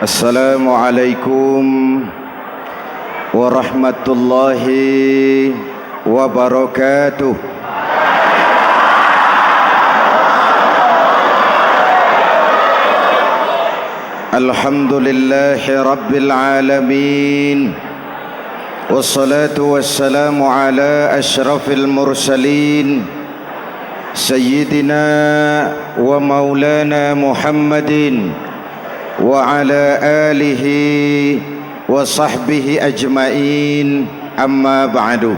Assalamualaikum warahmatullahi wabarakatuh. Alhamdulillahi rabbil alamin. Wassalatu wassalamu ala ashrafil mursalin Sayyidina wa maulana Muhammadin wa ala alihi wa sahbihi ajmain, amma ba'du.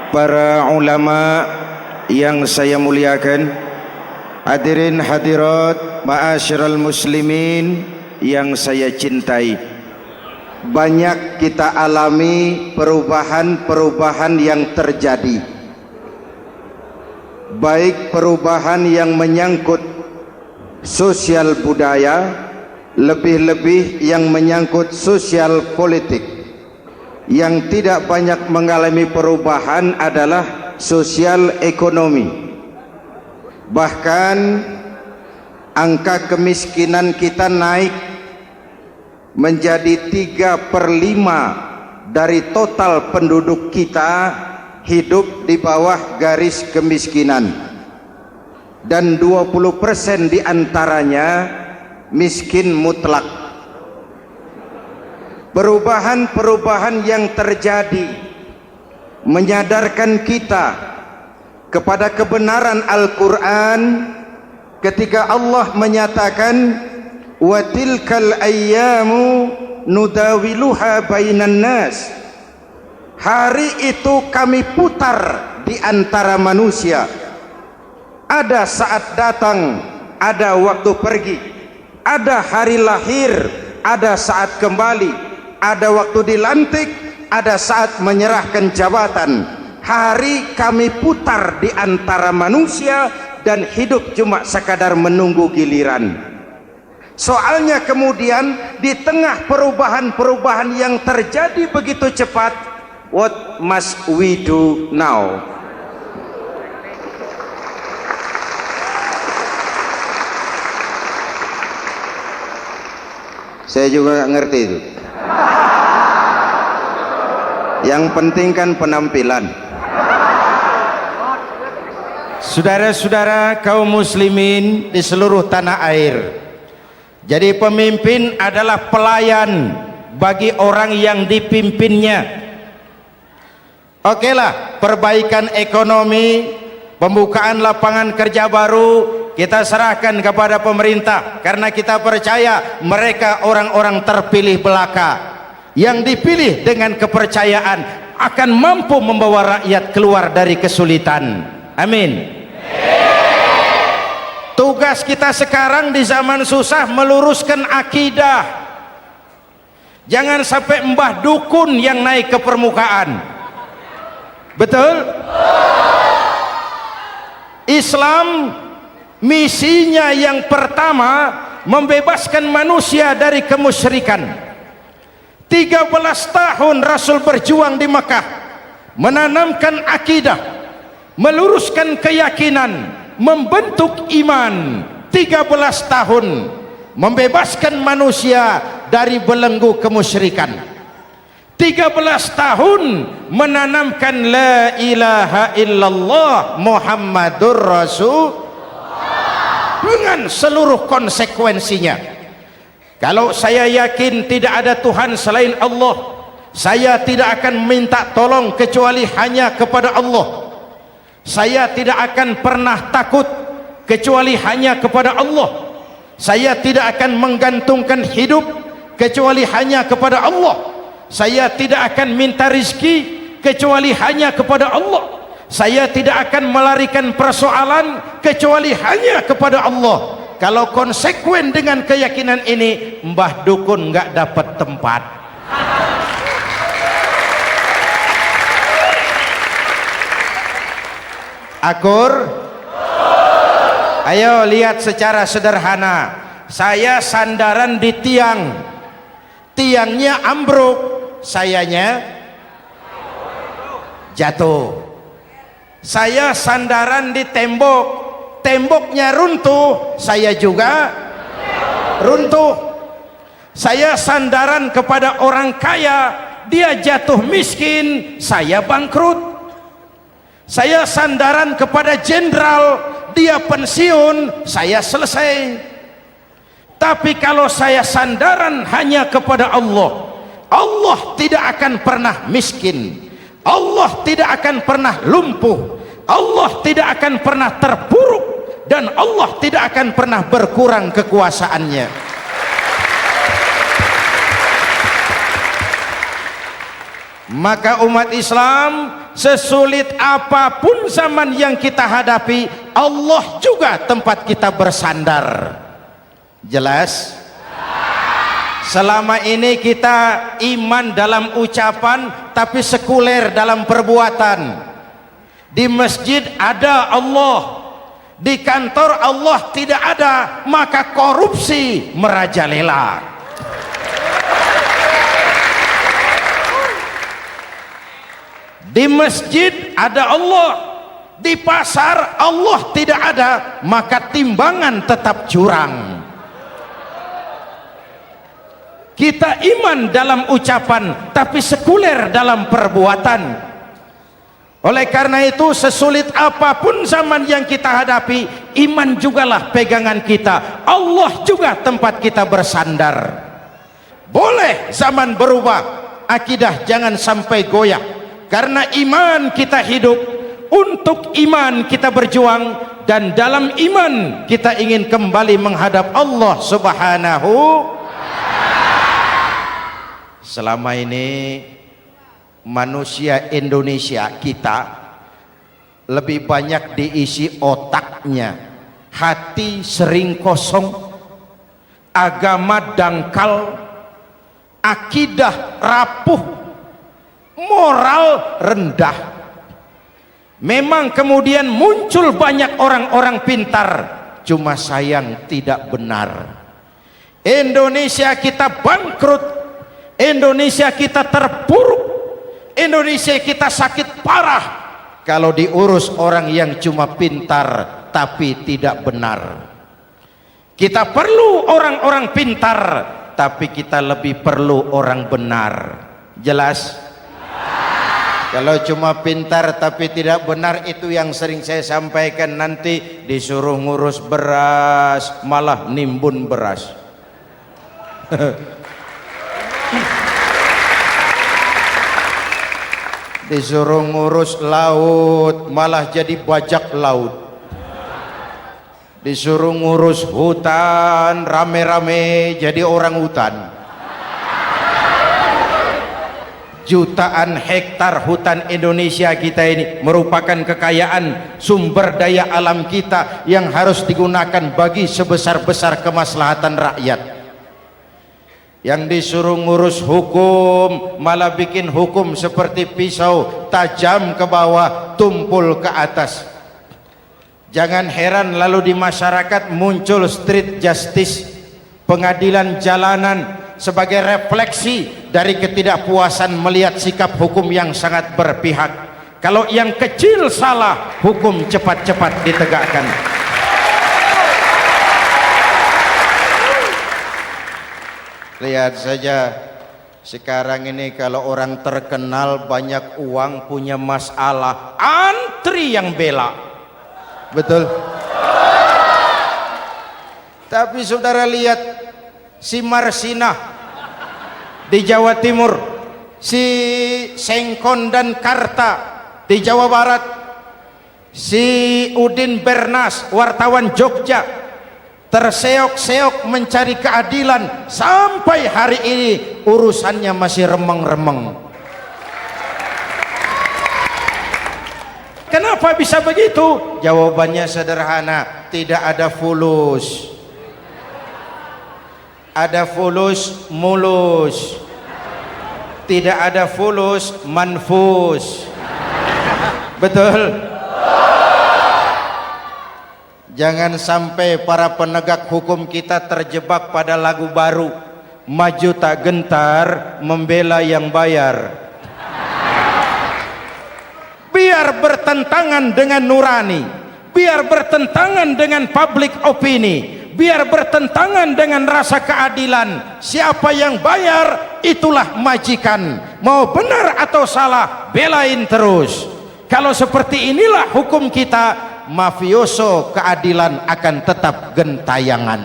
Para ulama yang saya muliakan, hadirin hadirat ma'asyiral muslimin yang saya cintai, banyak kita alami perubahan-perubahan yang terjadi, baik perubahan yang menyangkut sosial budaya, lebih-lebih yang menyangkut sosial politik. Yang tidak banyak mengalami perubahan adalah sosial ekonomi. Bahkan angka kemiskinan kita naik menjadi 3/5 dari total penduduk kita hidup di bawah garis kemiskinan, dan 20% diantaranya miskin mutlak. Perubahan-perubahan yang terjadi menyadarkan kita kepada kebenaran Al-Quran ketika Allah menyatakan wa tilkal ayyamu nudawiluha bainan nas. Hari itu kami putar di antara manusia. Ada saat datang, ada waktu pergi. Ada hari lahir, ada saat kembali. Ada waktu dilantik, ada saat menyerahkan jabatan. Hari kami putar di antara manusia dan hidup cuma sekadar menunggu giliran. Soalnya kemudian di tengah perubahan-perubahan yang terjadi begitu cepat, what must we do now? Saya juga nggak ngerti itu. Yang penting kan penampilan. Saudara-saudara kaum muslimin di seluruh tanah air, jadi pemimpin adalah pelayan bagi orang yang dipimpinnya. Oke lah, perbaikan ekonomi, pembukaan lapangan kerja baru kita serahkan kepada pemerintah, karena kita percaya mereka orang-orang terpilih belaka yang dipilih dengan kepercayaan akan mampu membawa rakyat keluar dari kesulitan. Amin. Tugas kita sekarang di zaman susah meluruskan akidah. Jangan sampai mbah dukun yang naik ke permukaan. Betul? Islam misinya yang pertama membebaskan manusia dari kemusyrikan. 13 tahun Rasul berjuang di Mekah, menanamkan akidah, meluruskan keyakinan, membentuk iman. 13 tahun membebaskan manusia dari belenggu kemusyrikan. 13 tahun menanamkan la ilaha illallah Muhammadur Rasul dengan seluruh konsekuensinya. Kalau saya yakin tidak ada Tuhan selain Allah, saya tidak akan minta tolong kecuali hanya kepada Allah. Saya tidak akan pernah takut kecuali hanya kepada Allah. Saya tidak akan menggantungkan hidup kecuali hanya kepada Allah. Saya tidak akan minta rizki kecuali hanya kepada Allah. Saya tidak akan melarikan persoalan kecuali hanya kepada Allah. Kalau konsekuen dengan keyakinan ini, mbah dukun nggak dapat tempat. Akur? Ayo lihat secara sederhana. Saya sandaran di tiang, tiangnya ambruk, sayanya jatuh. Saya sandaran di tembok, temboknya runtuh, saya juga runtuh. Saya sandaran kepada orang kaya, dia jatuh miskin, saya bangkrut. Saya sandaran kepada jenderal, dia pensiun, saya selesai. Tapi kalau saya sandaran hanya kepada Allah, Allah tidak akan pernah miskin, Allah tidak akan pernah lumpuh, Allah tidak akan pernah terpuruk, dan Allah tidak akan pernah berkurang kekuasaannya. Maka umat Islam, sesulit apapun zaman yang kita hadapi, Allah juga tempat kita bersandar. Jelas? Selama ini kita iman dalam ucapan, tapi sekuler dalam perbuatan. Di masjid ada Allah, di kantor Allah tidak ada, maka korupsi merajalela. Di masjid ada Allah, di pasar Allah tidak ada, maka timbangan tetap curang. Kita iman dalam ucapan, tapi sekuler dalam perbuatan. Oleh karena itu, sesulit apapun zaman yang kita hadapi, iman jugalah pegangan kita, Allah juga tempat kita bersandar. Boleh zaman berubah, akidah jangan sampai goyah. Karena iman kita hidup, untuk iman kita berjuang, dan dalam iman kita ingin kembali menghadap Allah Subhanahu. Selama ini manusia Indonesia kita lebih banyak diisi otaknya, hati sering kosong, agama dangkal, akidah rapuh, moral rendah. Memang kemudian muncul banyak orang-orang pintar, cuma sayang tidak benar. Indonesia kita bangkrut, Indonesia kita terpuruk, Indonesia kita sakit parah kalau diurus orang yang cuma pintar tapi tidak benar. Kita perlu orang-orang pintar, tapi kita lebih perlu orang benar. Jelas? Kalau cuma pintar tapi tidak benar, itu yang sering saya sampaikan, nanti disuruh ngurus beras malah nimbun beras. Disuruh ngurus laut malah jadi bajak laut. Disuruh ngurus hutan rame-rame jadi orang hutan. Jutaan hektar hutan Indonesia kita ini merupakan kekayaan sumber daya alam kita yang harus digunakan bagi sebesar-besar kemaslahatan rakyat. Yang disuruh ngurus hukum malah bikin hukum seperti pisau, tajam ke bawah, tumpul ke atas. Jangan heran lalu di masyarakat muncul street justice, pengadilan jalanan, sebagai refleksi dari ketidakpuasan melihat sikap hukum yang sangat berpihak. Kalau yang kecil salah, hukum cepat-cepat ditegakkan. Lihat saja sekarang ini, kalau orang terkenal banyak uang punya masalah, antri yang bela. Betul? Tapi saudara lihat si Marsinah di Jawa Timur, si Sengkon dan Karta di Jawa Barat, si Udin Bernas wartawan Jogja terseok-seok mencari keadilan, sampai hari ini urusannya masih remeng-remeng. Kenapa bisa begitu? Jawabannya sederhana, tidak ada fulus. Ada fulus mulus, tidak ada fulus manfus. Betul? Jangan sampai para penegak hukum kita terjebak pada lagu baru, maju tak gentar membela yang bayar. Biar bertentangan dengan nurani, biar bertentangan dengan public opini, biar bertentangan dengan rasa keadilan. Siapa yang bayar itulah majikan, mau benar atau salah belain terus. Kalau seperti inilah hukum kita, mafioso keadilan akan tetap gentayangan.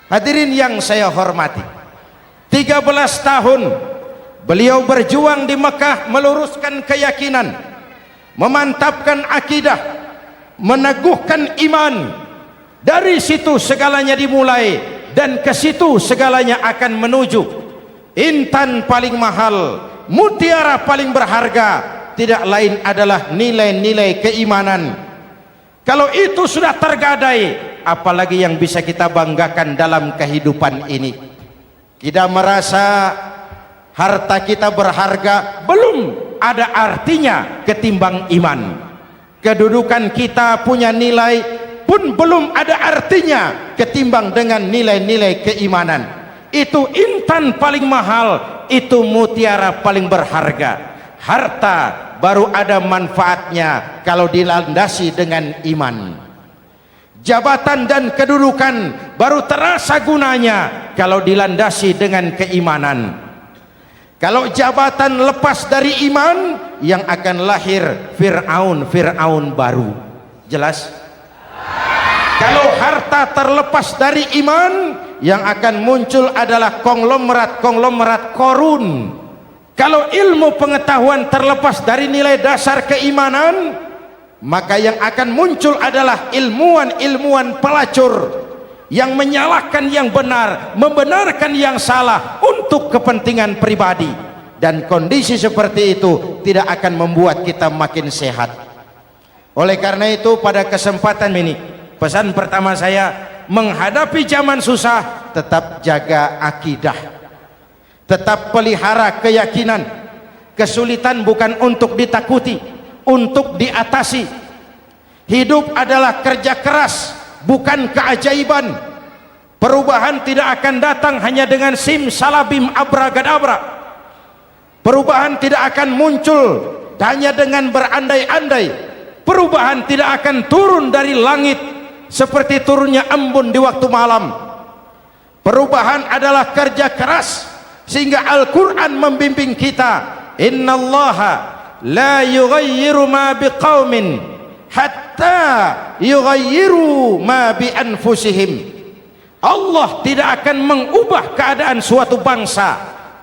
Hadirin yang saya hormati, 13 tahun beliau berjuang di Mekah meluruskan keyakinan, memantapkan akidah, meneguhkan iman. Dari situ segalanya dimulai dan ke situ segalanya akan menuju. Intan paling mahal, mutiara paling berharga, tidak lain adalah nilai-nilai keimanan. Kalau itu sudah tergadai, apalagi yang bisa kita banggakan dalam kehidupan ini? Kita merasa harta kita berharga, belum ada artinya ketimbang iman. Kedudukan kita punya nilai pun belum ada artinya ketimbang dengan nilai-nilai keimanan. Itu intan paling mahal, itu mutiara paling berharga. Harta baru ada manfaatnya kalau dilandasi dengan iman. Jabatan dan kedudukan baru terasa gunanya kalau dilandasi dengan keimanan. Kalau jabatan lepas dari iman, yang akan lahir Fir'aun baru. Jelas? Kalau harta terlepas dari iman, yang akan muncul adalah konglomerat Korun. Kalau ilmu pengetahuan terlepas dari nilai dasar keimanan, maka yang akan muncul adalah ilmuwan pelacur yang menyalahkan yang benar, membenarkan yang salah untuk kepentingan pribadi. Dan kondisi seperti itu tidak akan membuat kita makin sehat. Oleh karena itu, pada kesempatan ini, pesan pertama saya, menghadapi zaman susah, tetap jaga akidah, tetap pelihara keyakinan. Kesulitan bukan untuk ditakuti, untuk diatasi. Hidup adalah kerja keras, bukan keajaiban. Perubahan tidak akan datang hanya dengan simsalabim abragadabra. Perubahan tidak akan muncul hanya dengan berandai-andai. Perubahan tidak akan turun dari langit seperti turunnya embun di waktu malam. Perubahan adalah kerja keras, sehingga Al-Quran membimbing kita, innallaha la yughayyiru ma biqaumin hatta yughayyiru ma bi anfusihim. Allah tidak akan mengubah keadaan suatu bangsa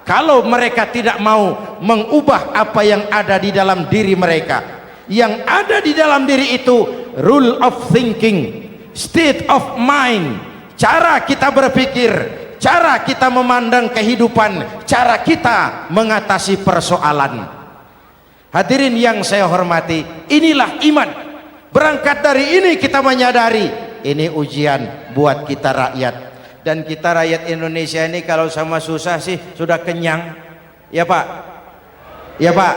kalau mereka tidak mau mengubah apa yang ada di dalam diri mereka. Yang ada di dalam diri itu rule of thinking, state of mind, cara kita berpikir, cara kita memandang kehidupan, cara kita mengatasi persoalan. Hadirin yang saya hormati, inilah iman. Berangkat dari ini kita menyadari ini ujian buat kita rakyat. Dan kita rakyat Indonesia ini kalau sama susah sih sudah kenyang. Ya Pak? Ya Pak?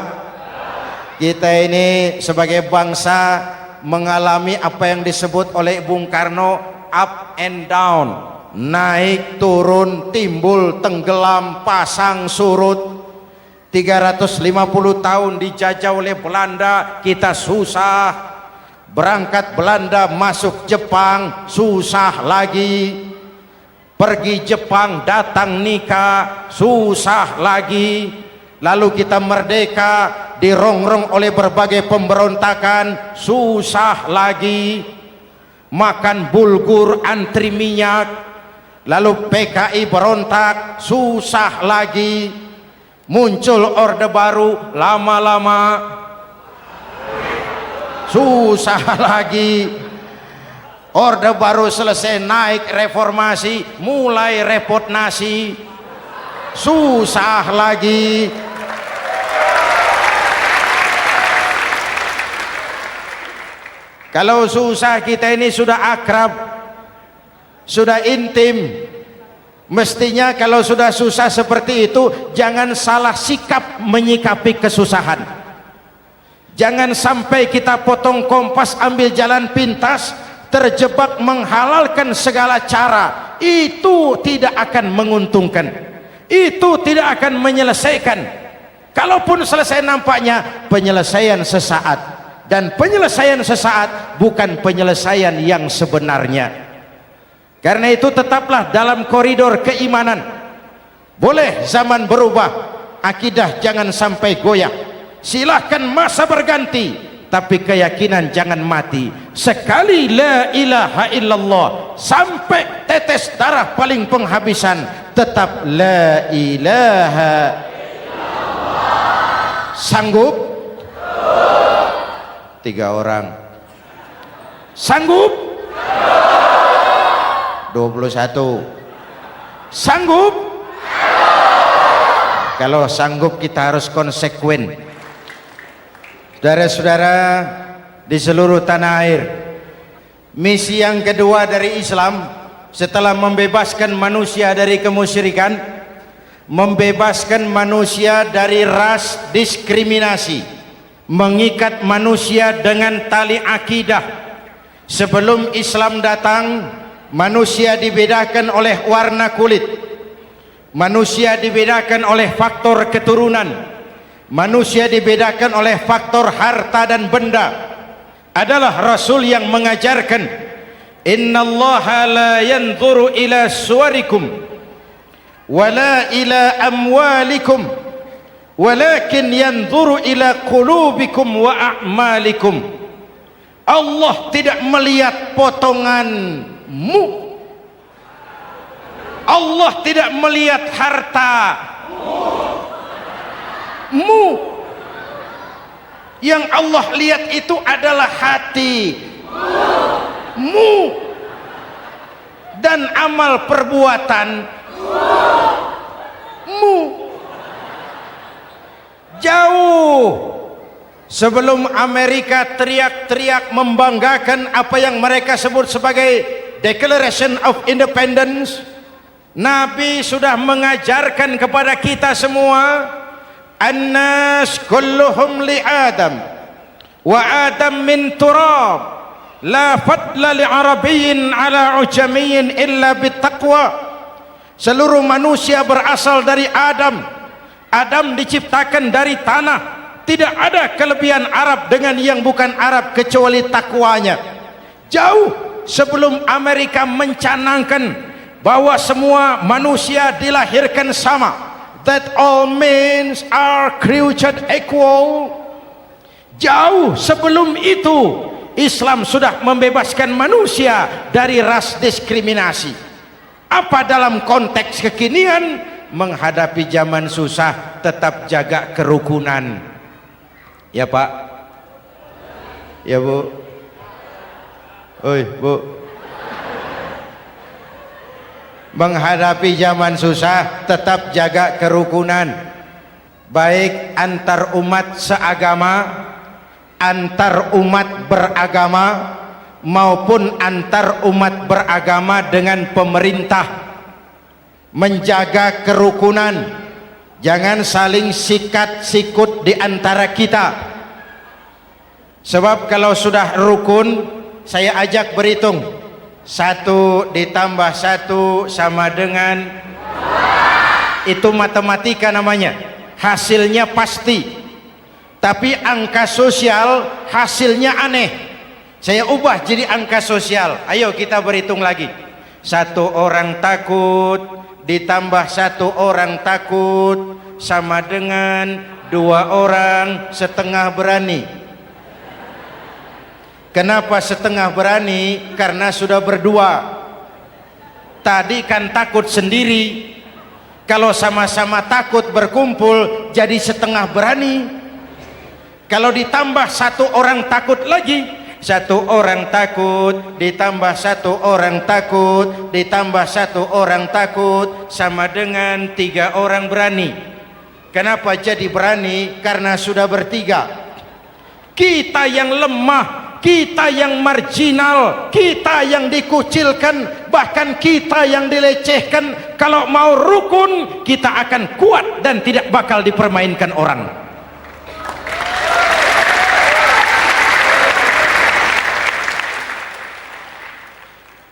Kita ini sebagai bangsa mengalami apa yang disebut oleh Bung Karno up and down, naik turun, timbul tenggelam, pasang surut. 350 tahun dijajah oleh Belanda, kita susah. Berangkat Belanda masuk Jepang, susah lagi. Pergi Jepang, datang nikah, susah lagi. Lalu kita merdeka, dirongrong oleh berbagai pemberontakan, susah lagi. Makan bulgur, antri minyak. Lalu PKI berontak, susah lagi. Muncul orde baru, lama-lama susah lagi. Orde baru selesai, naik reformasi, mulai repot nasi, susah lagi. Kalau susah kita ini sudah akrab, sudah intim. Mestinya kalau sudah susah seperti itu, jangan salah sikap menyikapi kesusahan. Jangan sampai kita potong kompas, ambil jalan pintas, terjebak menghalalkan segala cara. Itu tidak akan menguntungkan, itu tidak akan menyelesaikan. Kalaupun selesai, nampaknya penyelesaian sesaat, dan penyelesaian sesaat bukan penyelesaian yang sebenarnya. Karena itu tetaplah dalam koridor keimanan. Boleh zaman berubah, akidah jangan sampai goyah. Silahkan masa berganti, tapi keyakinan jangan mati. Sekali la ilaha illallah sampai tetes darah paling penghabisan, tetap la ilaha illallah. Sanggup? 3 orang. Sanggup? 21. Sanggup? Kalau sanggup kita harus konsekuen. Saudara-saudara di seluruh tanah air, misi yang kedua dari Islam setelah membebaskan manusia dari kemusyrikan, membebaskan manusia dari ras diskriminasi, mengikat manusia dengan tali akidah. Sebelum Islam datang, manusia dibedakan oleh warna kulit, manusia dibedakan oleh faktor keturunan, manusia dibedakan oleh faktor harta dan benda. Adalah Rasul yang mengajarkan, innallaha la yanzuru ila suwarikum wala ila amwalikum walakin yanzuru ila qulubikum wa a'malikum. Allah tidak melihat potonganmu, Allah tidak melihat hartamu. Yang Allah lihat itu adalah hatimu dan amal perbuatanmu. Jauh sebelum Amerika teriak-teriak membanggakan apa yang mereka sebut sebagai Declaration of Independence, Nabi sudah mengajarkan kepada kita semua, annas kulluhum li Adam wa Adam min turab la fadla li arabiyyin ala ujamiyyin illa bittaqwa. Seluruh manusia berasal dari Adam. Adam diciptakan dari tanah. Tidak ada kelebihan Arab dengan yang bukan Arab kecuali takwanya. Jauh sebelum Amerika mencanangkan bahwa semua manusia dilahirkan sama, that all men are created equal. Jauh sebelum itu Islam sudah membebaskan manusia dari ras diskriminasi. Apa dalam konteks kekinian menghadapi zaman susah tetap jaga kerukunan? Ya Pak, ya Bu, oi Bu, menghadapi zaman susah tetap jaga kerukunan, baik antar umat seagama, antar umat beragama, maupun antar umat beragama dengan pemerintah. Menjaga kerukunan, jangan saling sikat sikut di antara kita. Sebab kalau sudah rukun, saya ajak berhitung, 1 ditambah 1 sama dengan, itu matematika namanya, hasilnya pasti. Tapi angka sosial hasilnya aneh. Saya ubah jadi angka sosial. Ayo kita berhitung lagi. 1 orang takut ditambah 1 orang takut sama dengan 2 orang setengah berani. Kenapa setengah berani? Karena sudah berdua. Tadi kan takut sendiri. Kalau sama-sama takut berkumpul jadi setengah berani. Kalau ditambah 1 orang takut lagi, 1 orang takut ditambah 1 orang takut ditambah 1 orang takut sama dengan 3 orang berani. Kenapa jadi berani? Karena sudah bertiga. Kita yang lemah, kita yang marginal, kita yang dikucilkan, bahkan kita yang dilecehkan, kalau mau rukun kita akan kuat dan tidak bakal dipermainkan orang.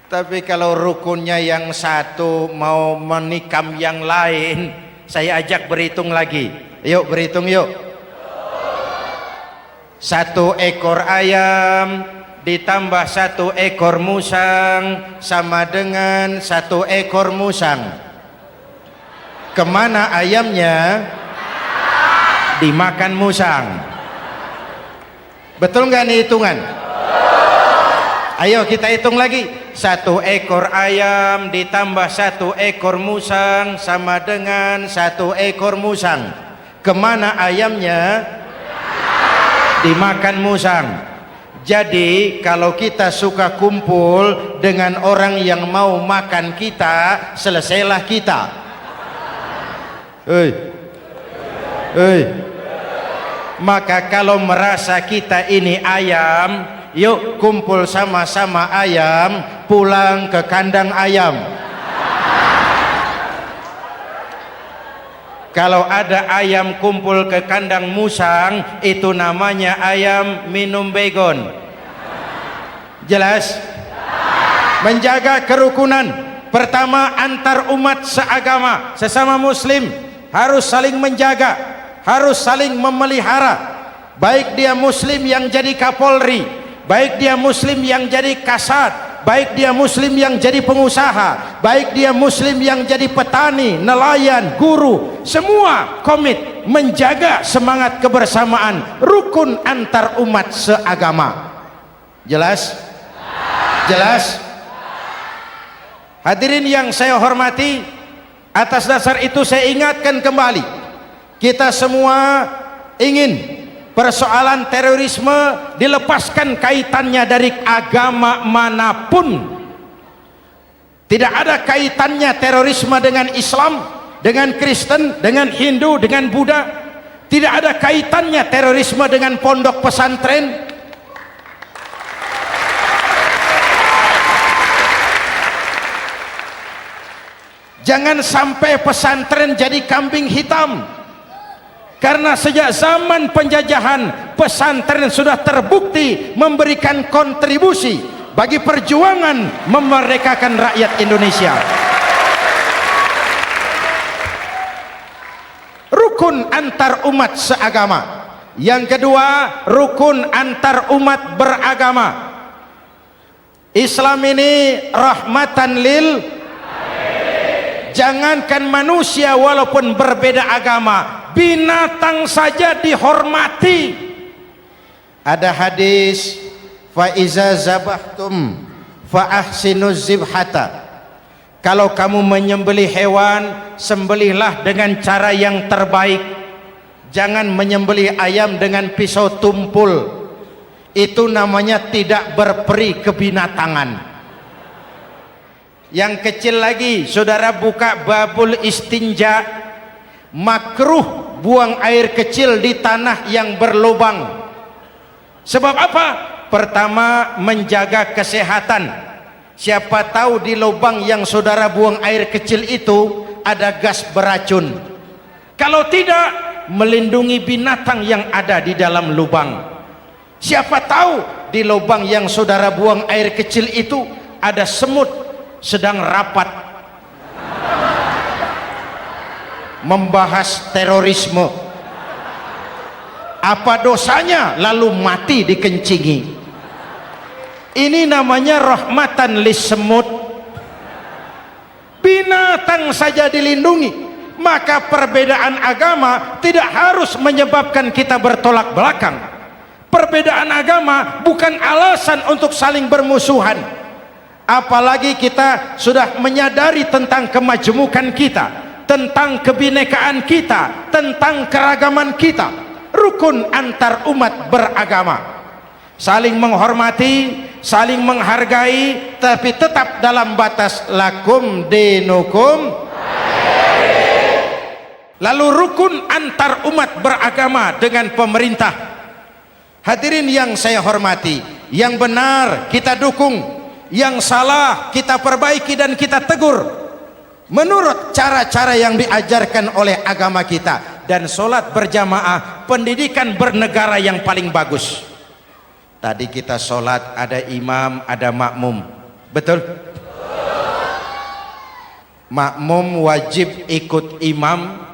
Tapi kalau rukunnya yang satu mau menikam yang lain, saya ajak berhitung lagi. Yuk berhitung yuk. 1 ekor ayam ditambah 1 ekor musang sama dengan 1 ekor musang. Kemana ayamnya? Dimakan musang. Betul nggak nih hitungan? Ayo kita hitung lagi. 1 ekor ayam ditambah 1 ekor musang sama dengan 1 ekor musang. Kemana ayamnya? Dimakan musang. Jadi kalau kita suka kumpul dengan orang yang mau makan kita, selesailah kita. Maka kalau merasa kita ini ayam, yuk kumpul sama-sama ayam, pulang ke kandang ayam. Kalau ada ayam kumpul ke kandang musang, itu namanya ayam minum baygon. Jelas? Menjaga kerukunan. Pertama, antar umat seagama, sesama muslim harus saling menjaga, harus saling memelihara. Baik dia muslim yang jadi kapolri, baik dia muslim yang jadi kasat, baik dia muslim yang jadi pengusaha, baik dia muslim yang jadi petani, nelayan, guru, semua komit menjaga semangat kebersamaan, rukun antar umat seagama. Jelas? Jelas? Hadirin yang saya hormati, atas dasar itu saya ingatkan kembali, kita semua ingin persoalan terorisme dilepaskan kaitannya dari agama manapun. Tidak ada kaitannya terorisme dengan Islam, dengan Kristen, dengan Hindu, dengan Buddha. Tidak ada kaitannya terorisme dengan pondok pesantren. Jangan sampai pesantren jadi kambing hitam. Karena sejak zaman penjajahan, pesantren sudah terbukti memberikan kontribusi bagi perjuangan memerdekakan rakyat Indonesia. Rukun antar umat seagama. Yang kedua, rukun antar umat beragama. Islam ini rahmatan lil, jangankan manusia walaupun berbeda agama, binatang saja dihormati. Ada hadis, fa iza zabahtum fa ahsinuz zibhata. Kalau kamu menyembelih hewan, sembelihlah dengan cara yang terbaik. Jangan menyembelih ayam dengan pisau tumpul. Itu namanya tidak berperi kebinatangan. Yang kecil lagi, saudara buka babul istinja, makruh buang air kecil di tanah yang berlubang. Sebab apa? Pertama, menjaga kesehatan. Siapa tahu di lubang yang saudara buang air kecil itu ada gas beracun. Kalau tidak, melindungi binatang yang ada di dalam lubang. Siapa tahu di lubang yang saudara buang air kecil itu ada semut sedang rapat membahas terorisme. Apa dosanya lalu mati dikencingi? Ini namanya rahmatan lis semut. Binatang saja dilindungi. Maka perbedaan agama tidak harus menyebabkan kita bertolak belakang. Perbedaan agama bukan alasan untuk saling bermusuhan. Apalagi kita sudah menyadari tentang kemajemukan kita, tentang kebinekaan kita, tentang keragaman kita. Rukun antar umat beragama, saling menghormati, saling menghargai, tapi tetap dalam batas lakum dinukum. Lalu rukun antar umat beragama dengan pemerintah. Hadirin yang saya hormati, yang benar kita dukung, yang salah kita perbaiki dan kita tegur menurut cara-cara yang diajarkan oleh agama kita. Dan sholat berjamaah, pendidikan bernegara yang paling bagus. Tadi kita sholat ada imam, ada makmum, betul? Makmum wajib ikut imam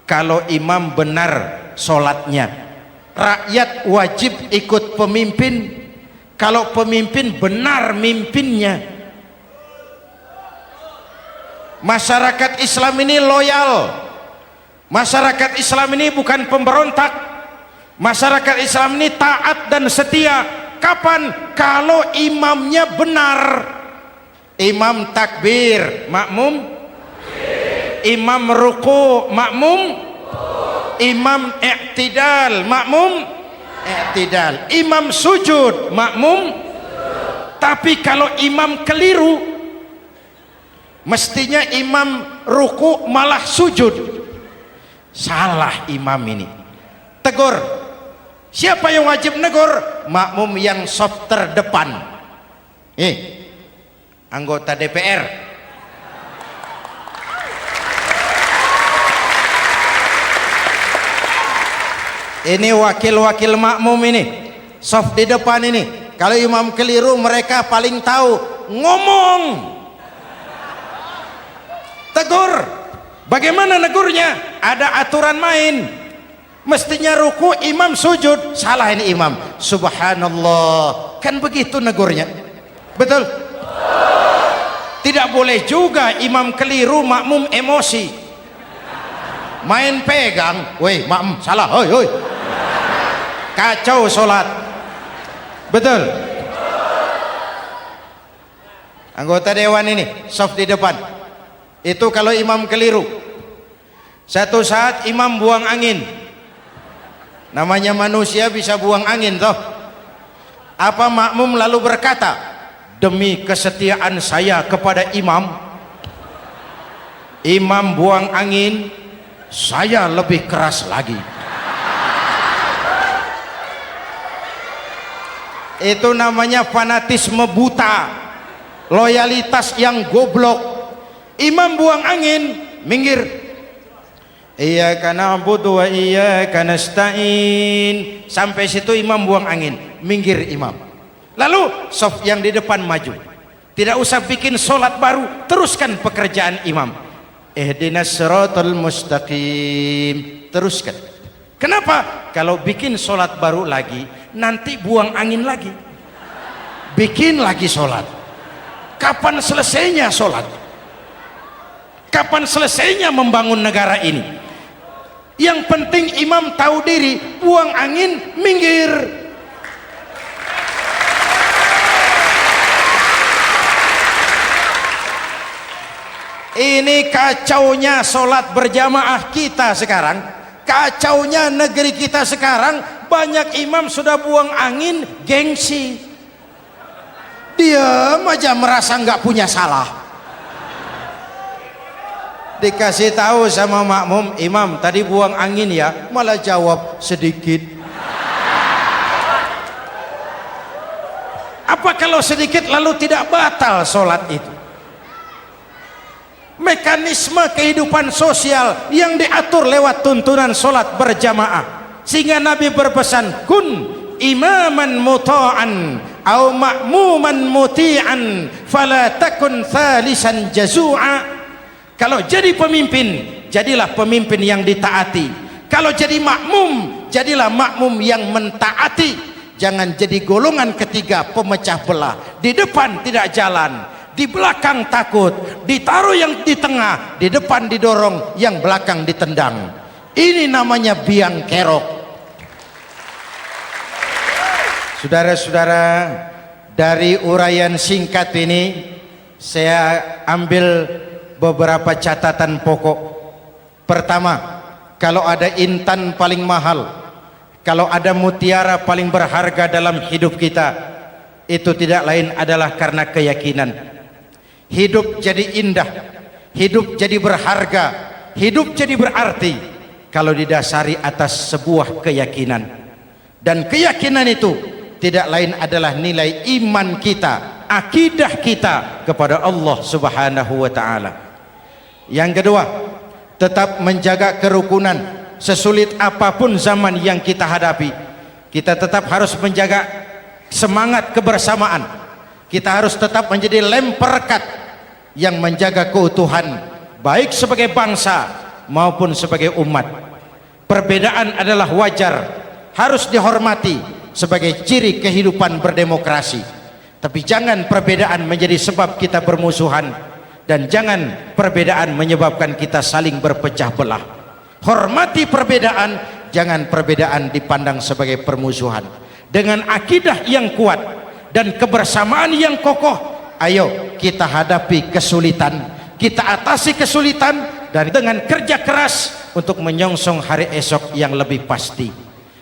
kalau imam benar sholatnya. Rakyat wajib ikut pemimpin kalau pemimpin benar mimpinnya. Masyarakat Islam ini loyal, masyarakat Islam ini bukan pemberontak, masyarakat Islam ini taat dan setia. Kapan? Kalau imamnya benar. Imam takbir, makmum. Imam ruku, makmum. Imam i'tidal, makmum i'tidal. Imam sujud, makmum. Tapi kalau imam keliru, mestinya imam ruku malah sujud. Salah imam ini. Tegur. Siapa yang wajib negur? Makmum yang saf terdepan. Anggota DPR. Ini wakil-wakil makmum ini, saf di depan ini. Kalau imam keliru, mereka paling tahu. Ngomong, tegur. Bagaimana negurnya? Ada aturan main. Mestinya ruku, imam sujud. Salah ini imam. Subhanallah. Kan begitu negurnya. Betul? Tidak boleh juga imam keliru, makmum emosi. Main pegang, woi makmum salah, hoi. Kacau sholat. Betul? Anggota dewan ini, saf di depan. Itu kalau imam keliru. Satu saat imam buang angin. Namanya manusia bisa buang angin toh. Apa makmum lalu berkata, demi kesetiaan saya kepada imam, imam buang angin, saya lebih keras lagi. Itu namanya fanatisme buta, loyalitas yang goblok. Imam buang angin, minggir. Iyyaka na'budu wa iyyaka nasta'in. Sampai situ imam buang angin, minggir imam. Lalu saf yang di depan maju. Tidak usah bikin sholat baru, teruskan pekerjaan imam. Ihdinas siratal mustaqim. Teruskan. Kenapa? Kalau bikin sholat baru lagi, nanti buang angin lagi. Bikin lagi sholat. Kapan selesainya sholat? Kapan selesainya membangun negara ini? Yang penting imam tahu diri, buang angin, minggir. Ini kacaunya sholat berjamaah kita sekarang, kacaunya negeri kita sekarang. Banyak imam sudah buang angin, gengsi. Diam aja merasa nggak punya salah. Dikasih tahu sama makmum, imam tadi buang angin ya, malah jawab sedikit. Apa kalau sedikit lalu tidak batal sholat itu? Mekanisme kehidupan sosial yang diatur lewat tuntunan sholat berjamaah, sehingga Nabi berpesan, kun imaman muta'an au ma'muman muti'an fala takun thalisan jazu'a. Kalau jadi pemimpin, jadilah pemimpin yang ditaati. Kalau jadi makmum, jadilah makmum yang mentaati. Jangan jadi golongan ketiga pemecah belah. Di depan tidak jalan, di belakang takut, ditaruh yang di tengah, di depan didorong, yang belakang ditendang. Ini namanya biang kerok. Saudara-saudara, dari uraian singkat ini saya ambil beberapa catatan pokok. Pertama, kalau ada intan paling mahal, kalau ada mutiara paling berharga dalam hidup kita, itu tidak lain adalah karena keyakinan. Hidup jadi indah, hidup jadi berharga, hidup jadi berarti kalau didasari atas sebuah keyakinan. Dan keyakinan itu tidak lain adalah nilai iman kita, akidah kita kepada Allah Subhanahu wa ta'ala. Yang kedua, tetap menjaga kerukunan. Sesulit apapun zaman yang kita hadapi, kita tetap harus menjaga semangat kebersamaan. Kita harus tetap menjadi lem perekat yang menjaga keutuhan, baik sebagai bangsa maupun sebagai umat. Perbedaan adalah wajar, harus dihormati, sebagai ciri kehidupan berdemokrasi. Tapi jangan perbedaan menjadi sebab kita bermusuhan, dan jangan perbedaan menyebabkan kita saling berpecah belah. Hormati perbedaan, jangan perbedaan dipandang sebagai permusuhan. Dengan akidah yang kuat dan kebersamaan yang kokoh, ayo kita hadapi kesulitan, kita atasi kesulitan, dan dengan kerja keras untuk menyongsong hari esok yang lebih pasti.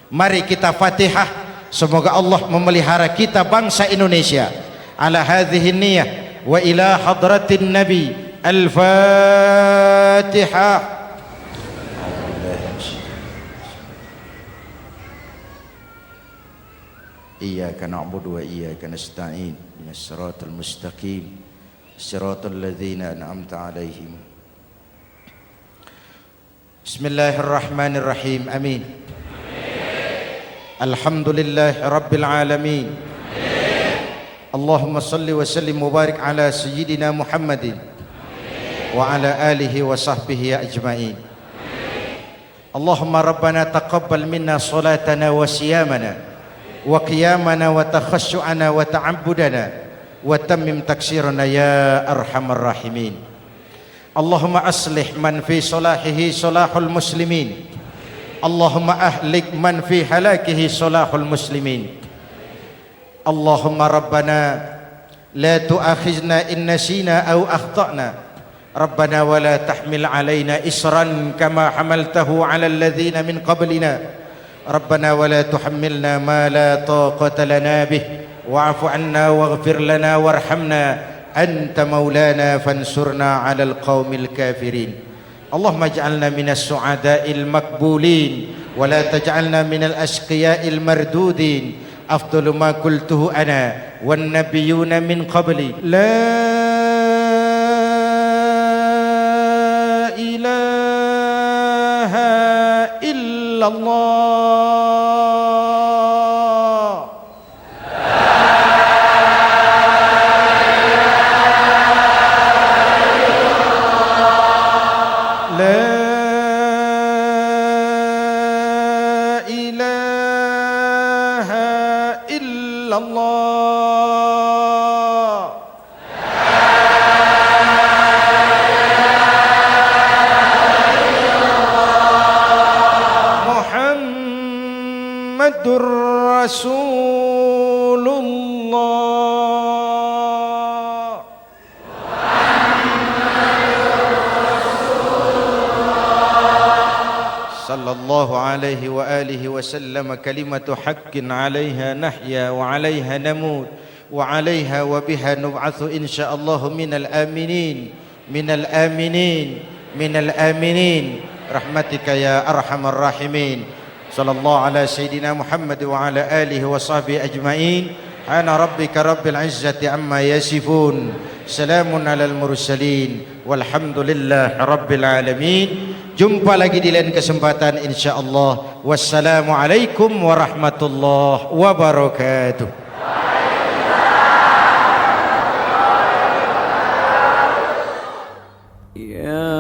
Mari kita Fatihah, semoga Allah memelihara kita bangsa Indonesia. Ala hadhihi niyyah wa ila hadratin Nabi. Al-Fatihah. Iyyaka na'budu wa iyyaka nasta'in. Ihdinas siratal mustaqim. Siratal ladzina an'amta 'alaihim. Bismillahirrahmanirrahim. Amin. Alhamdulillahi rabbil alamin. Allahumma salli wa sallim wa barik ala sayyidina Muhammadin wa ala alihi wa sahbihi ajma'in. Allahumma rabbana taqabbal minna salatana wa siyamana wa qiyamana wa takhassu'ana wa ta'abbudana wa tammim taksirana ya arhamar rahimin. Allahumma aslih man fi salahihi salahul muslimin. Allahumma ahlik man fi halakihi salahul muslimin. Allahumma rabbana la tu'akhizna in nasina aw akhtana. Rabbana wa la tahmil alaina isran kama hamaltahu ala alladhina min qablina. Rabbana wa la tuhammilna ma la taqata lana bih wa'fu 'anna waghfir lana warhamna anta maulana fansurna 'alal qaumil kafirin. Allahumma ij'alna minas su'ada'il maqbulin wa la taj'alna minal ashqiya'il mardudin. Afdalu ma qultuhu ana wan nabiyyuna min qabli. La ilaha illallah. Muhammadur Rasulullah. Sallallahu alaihi wa alihi wa sallam. Kalimatu haqqin 'alaiha nahya wa 'alaiha namut wa 'alaiha wa biha nub'atsu insyaallah minal aminin minal aminin minal aminin rahmatika ya arhamar rahimin. Sallallahu ala sayyidina Muhammad wa ala alihi wa sahbihi ajma'in. Ana rabbika rabbil izzati amma yasifun. Salamun alal mursalin walhamdulillahi rabbil alamin. Jumpa lagi di lain kesempatan insyaallah. Wassalamualaikum warahmatullahi wabarakatuh. Ya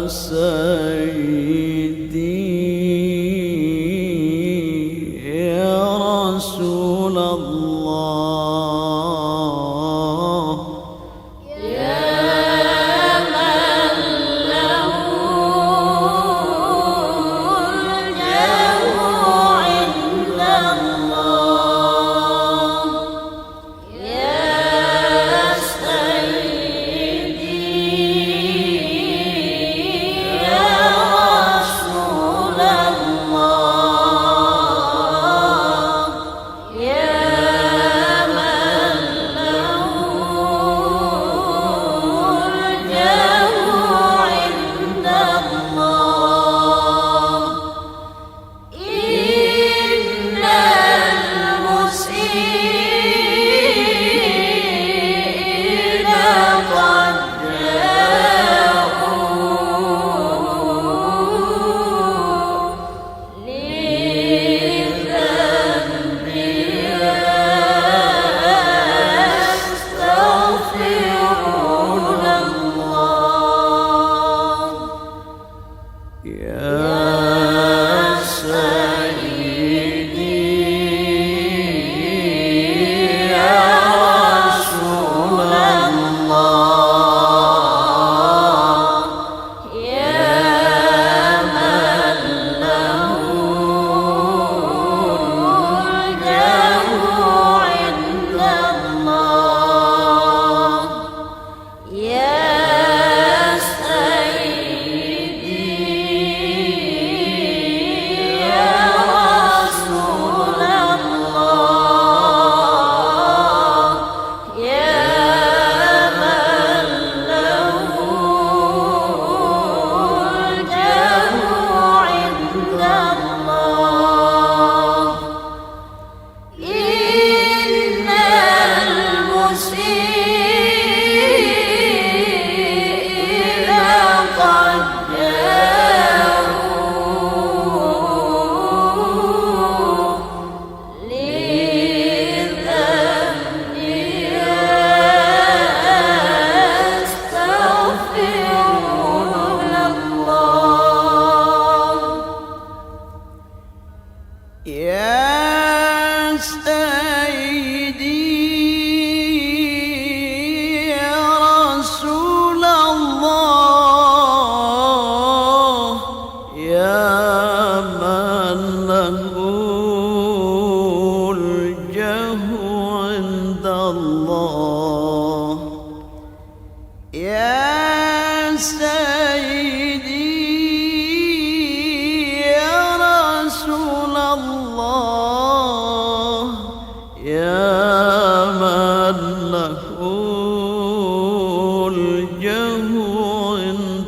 Sayyidi ya Rasulullah. Ya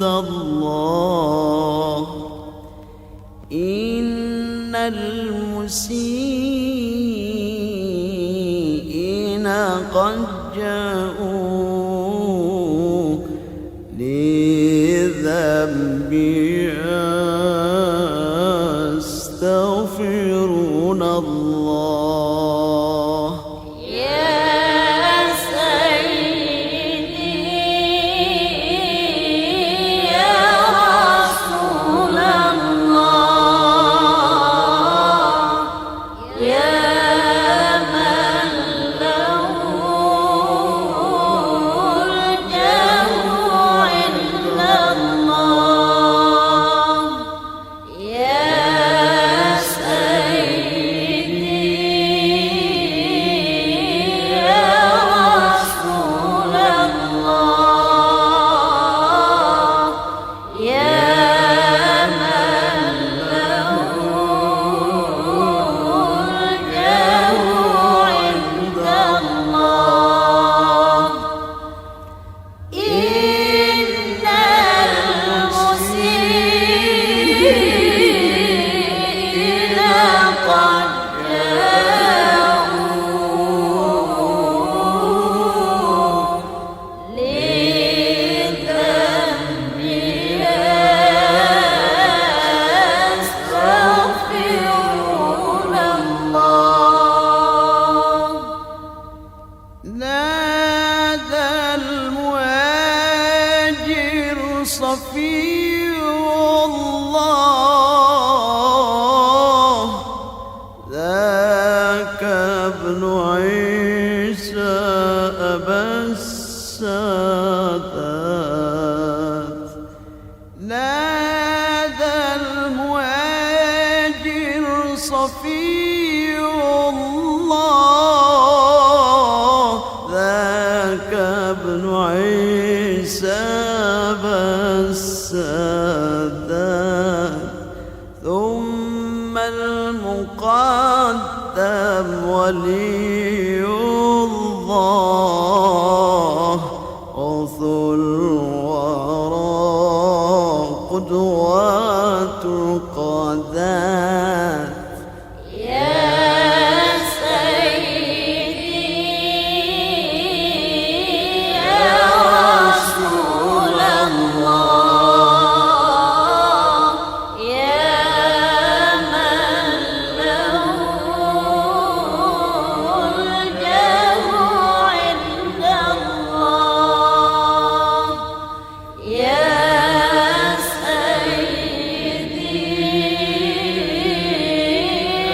الله إن المسيئين قد جاءوا لذنب يستغفرون الله يا سيدي يا رسول الله يا من له الجاه عند الله يا سيدي يا رسول الله يا من له الجاه عند الله إن المسيئين قد جاءوا لذنب يستغفرون الله نادى المهاجر صفي الله ذاك ابن عيسى أبا السادات نادى المهاجر صفي الله ذاك ابن عيسى بالسادات ثم المقدم ولي الله غوث الورى قدوات القادات يا سيدي يا رسول الله يا من له الجاه عند الله يا سيدي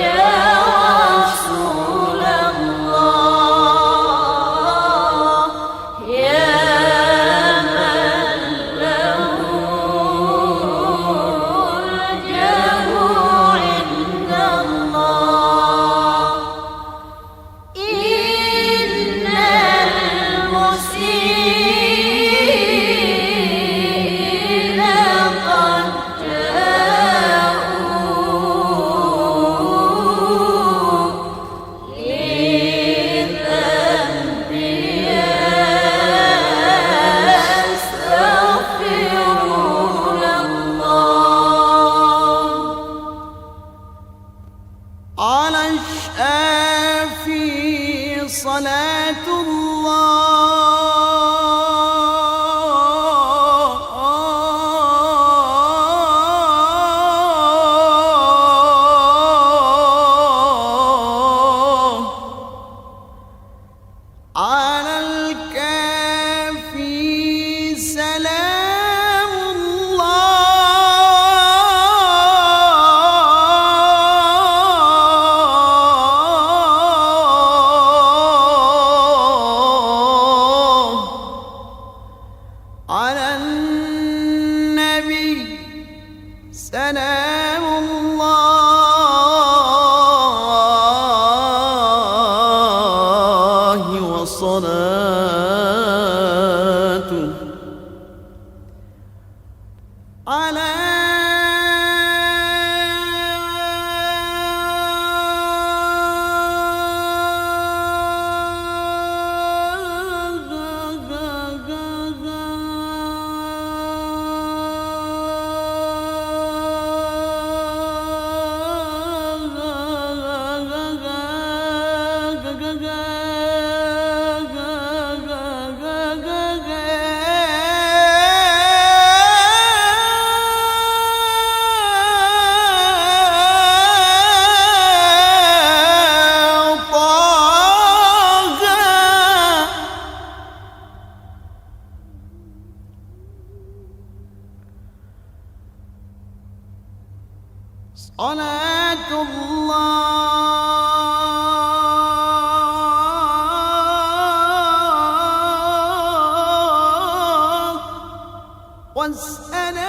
يا رسول الله يا من له الجاه عند الله إن المسيئين قد جاءوا لذنب يستغفرون الله على الشافي صلاة الله على الكافي سلام الله على النبي سلام الله وصلاته على صلاة الله والسلام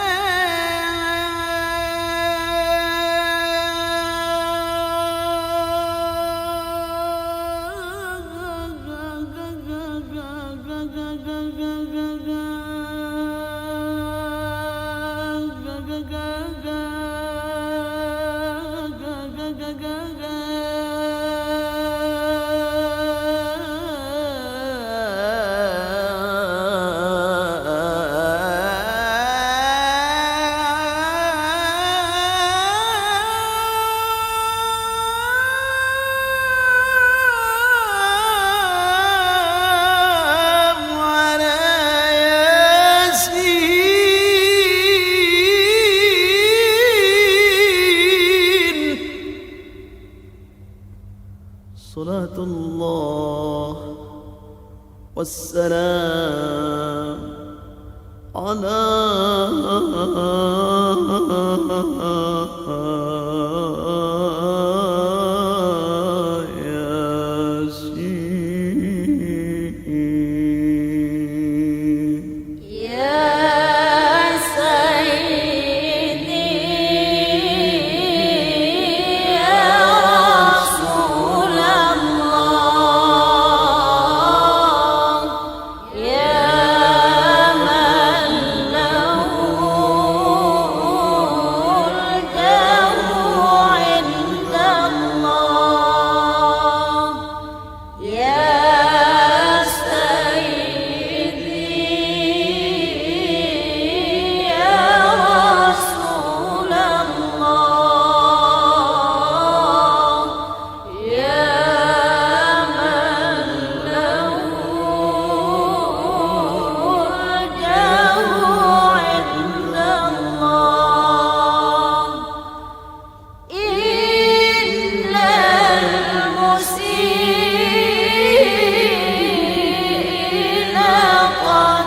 على ياسين صلاة الله والسلام على ياسين يا سيدي يا رسول الله يا من له الجاه عند الله يا سيدي يا رسول الله يا من له الجاه عند الله إن المسيء قد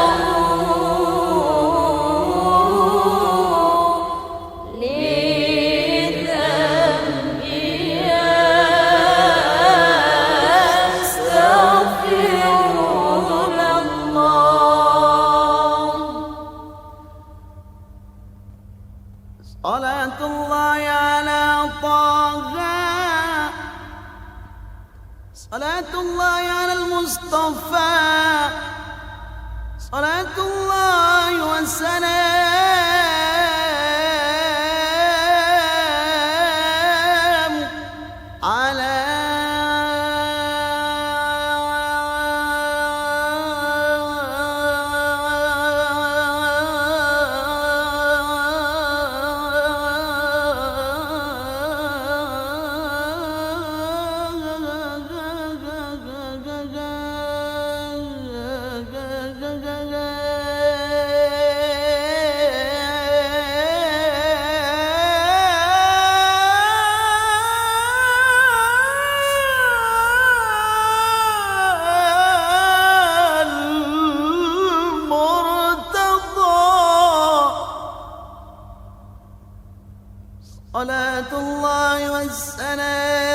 جاءوا لذنب يستغفرون الله صلاة الله على طه صلاة الله على المصطفى صلاة الله والسلام على المرتضى صلاة الله والسلام